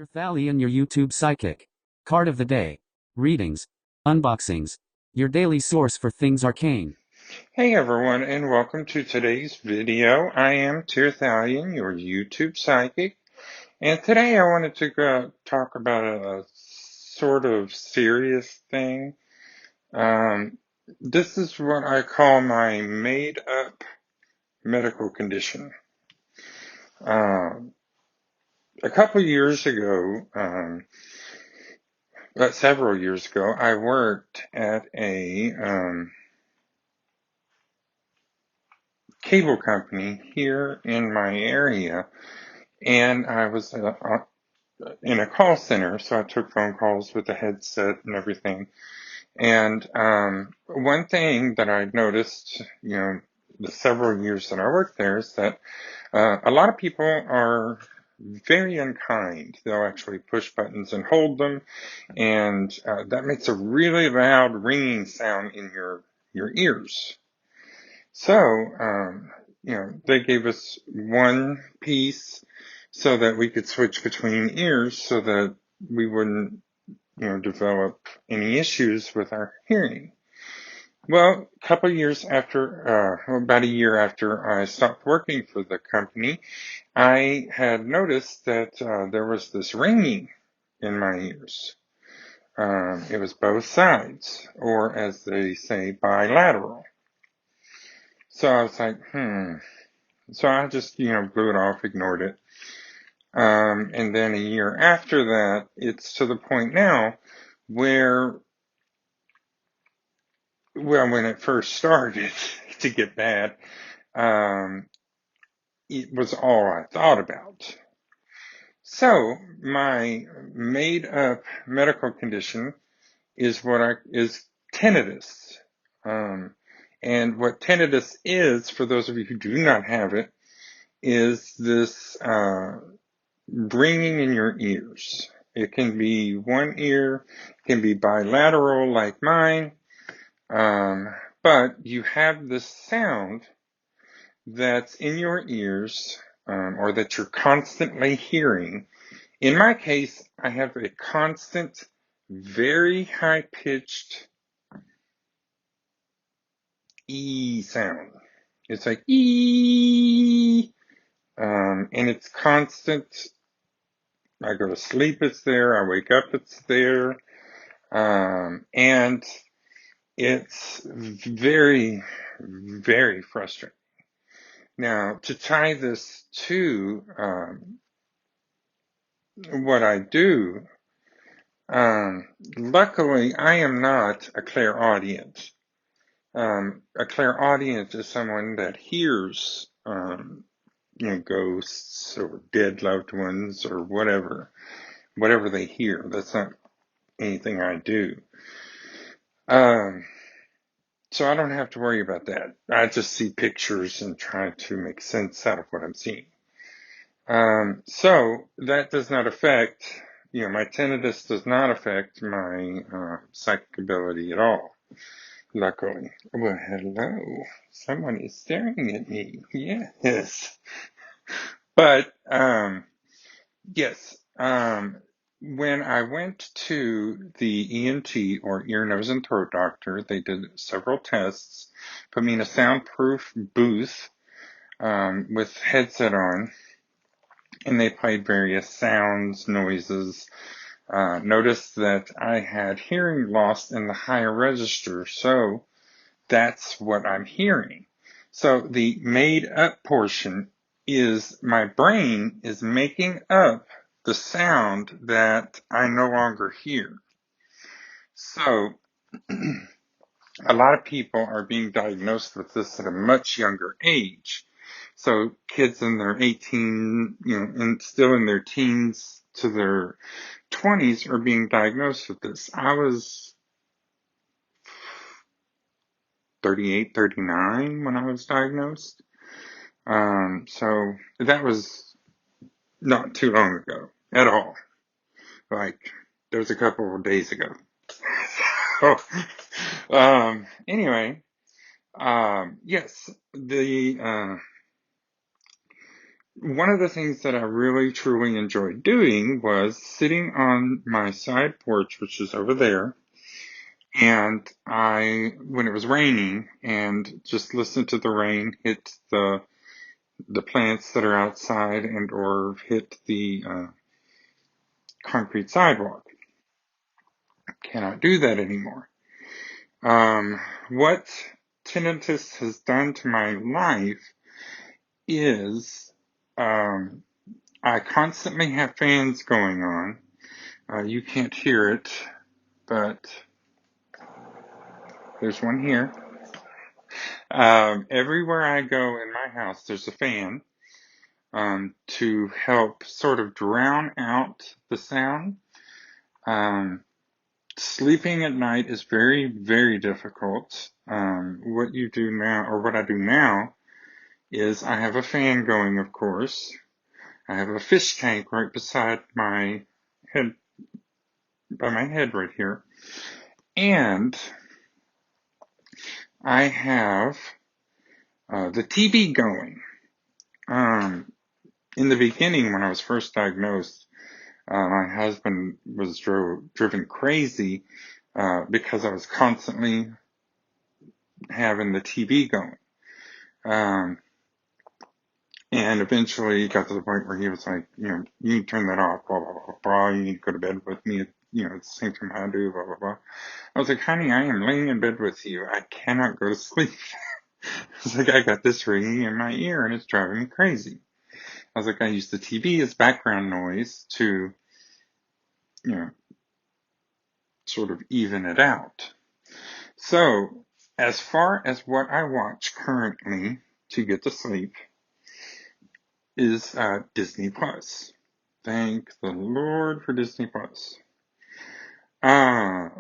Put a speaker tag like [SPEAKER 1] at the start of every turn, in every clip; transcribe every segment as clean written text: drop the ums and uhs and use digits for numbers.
[SPEAKER 1] Your Thalian, your YouTube psychic. Card of the day. Readings. Unboxings. Your daily source for things arcane.
[SPEAKER 2] Hey everyone, and welcome to today's video. I am Tirthalion, your YouTube psychic, and today I wanted to talk about a sort of serious thing. This is what I call my made-up medical condition. A couple years ago, several years ago, I worked at a cable company here in my area. And I was in a call center, so I took phone calls with a headset and everything. And one thing that I noticed, the several years that I worked there is that a lot of people are very unkind. They'll actually push buttons and hold them, and that makes a really loud ringing sound in your ears. So, they gave us one piece so that we could switch between ears so that we wouldn't, develop any issues with our hearing. Well, a couple of years after, about a year after I stopped working for the company, I had noticed that there was this ringing in my ears. It was both sides, or as they say, bilateral. So I was like, So I just, blew it off, ignored it. And then a year after that, it's to the point now where, well, when it first started to get bad, um, it was all I thought about. So my made up medical condition is is tinnitus. Um, and what tinnitus is, for those of you who do not have it, is this, ringing in your ears. It can be one ear, it can be bilateral like mine, but you have this sound that's in your ears, or that you're constantly hearing. In my case, I have a constant, very high-pitched E sound. It's like E, and it's constant. I go to sleep, it's there. I wake up, it's there. And it's very, very frustrating. Now, to tie this to what I do, luckily I am not a clairaudient. A clairaudient is someone that hears, ghosts or dead loved ones or whatever they hear. That's not anything I do. So I don't have to worry about that. I just see pictures and try to make sense out of what I'm seeing. So that does not affect, my tinnitus does not affect my psychic ability at all, luckily. Well, hello. Someone is staring at me. Yes. But, yes, when I went to the ENT, or ear, nose, and throat doctor, they did several tests, put me in a soundproof booth with headset on, and they played various sounds, noises. Noticed that I had hearing loss in the higher register, so that's what I'm hearing. So the made up portion is my brain is making up the sound that I no longer hear. So a lot of people are being diagnosed with this at a much younger age. So kids in their 18, and still in their teens to their 20s are being diagnosed with this. I was 38, 39 when I was diagnosed. So that was not too long ago at all. Like, there was a couple of days ago. So, anyway, yes, one of the things that I really truly enjoyed doing was sitting on my side porch, which is over there, and when it was raining, and just listen to the rain hit the plants that are outside and or hit the concrete sidewalk. Cannot do that anymore. What tinnitus has done to my life is um, I constantly have fans going on. You can't hear it, but there's one here. Everywhere I go in my house, there's a fan to help sort of drown out the sound. Um, Sleeping at night is very, very difficult. What you do now, or what I do now, is I have a fan going, of course. I have a fish tank right beside my head, by my head right here. And I have the TV going. In the beginning, when I was first diagnosed, my husband was driven crazy because I was constantly having the TV going. And eventually it got to the point where he was like, you need to turn that off, blah, blah, blah, blah. You need to go to bed with me, at the same time I do, blah, blah, blah. I was like, honey, I am laying in bed with you. I cannot go to sleep. It's like, I got this ringing in my ear and it's driving me crazy. I was like, I use the TV as background noise to, sort of even it out. So, as far as what I watch currently to get to sleep is Disney Plus. Thank the Lord for Disney Plus. The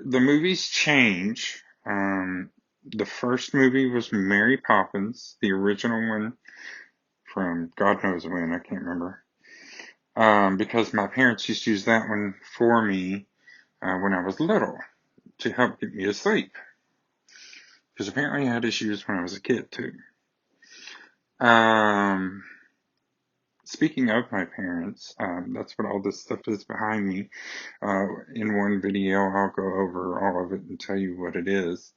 [SPEAKER 2] movies change. The first movie was Mary Poppins, the original one from God knows when, I can't remember. Because my parents used to use that one for me when I was little to help get me to sleep. Because apparently I had issues when I was a kid too. Speaking of my parents, that's what all this stuff is behind me. In one video, I'll go over all of it and tell you what it is.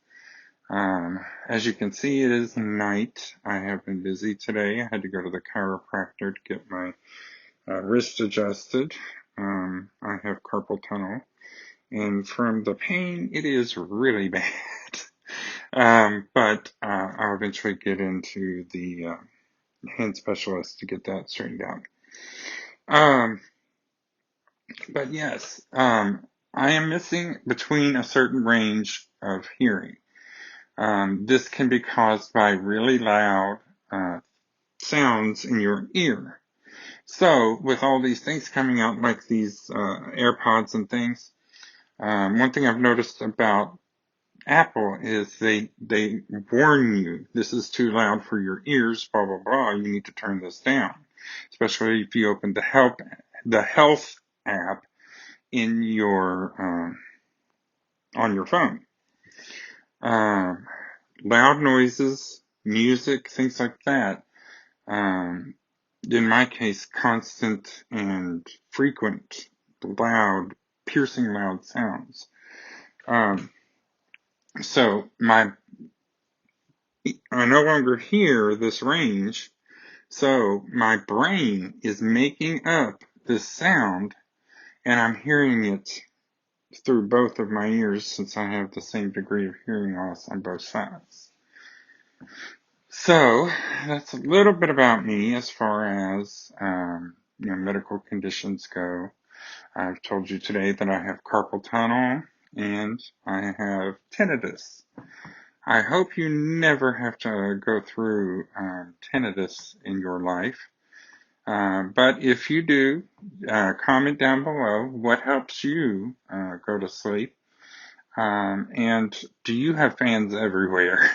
[SPEAKER 2] As you can see, it is night. I have been busy today. I had to go to the chiropractor to get my wrist adjusted. I have carpal tunnel. And from the pain, it is really bad. But I'll eventually get into the hand specialist to get that straightened out. But yes, I am missing between a certain range of hearing. This can be caused by really loud sounds in your ear. So with all these things coming out like these AirPods and things, one thing I've noticed about Apple is they warn you, this is too loud for your ears, blah, blah, blah, you need to turn this down. Especially if you open the health app in your, on your phone. Loud noises, music, things like that. In my case, constant and frequent, loud, piercing loud sounds. So I no longer hear this range, so my brain is making up this sound, and I'm hearing it through both of my ears since I have the same degree of hearing loss on both sides. So that's a little bit about me as far as medical conditions go. I've told you today that I have carpal tunnel and I have tinnitus. I hope you never have to go through tinnitus in your life. But if you do, comment down below what helps you go to sleep. And do you have fans everywhere?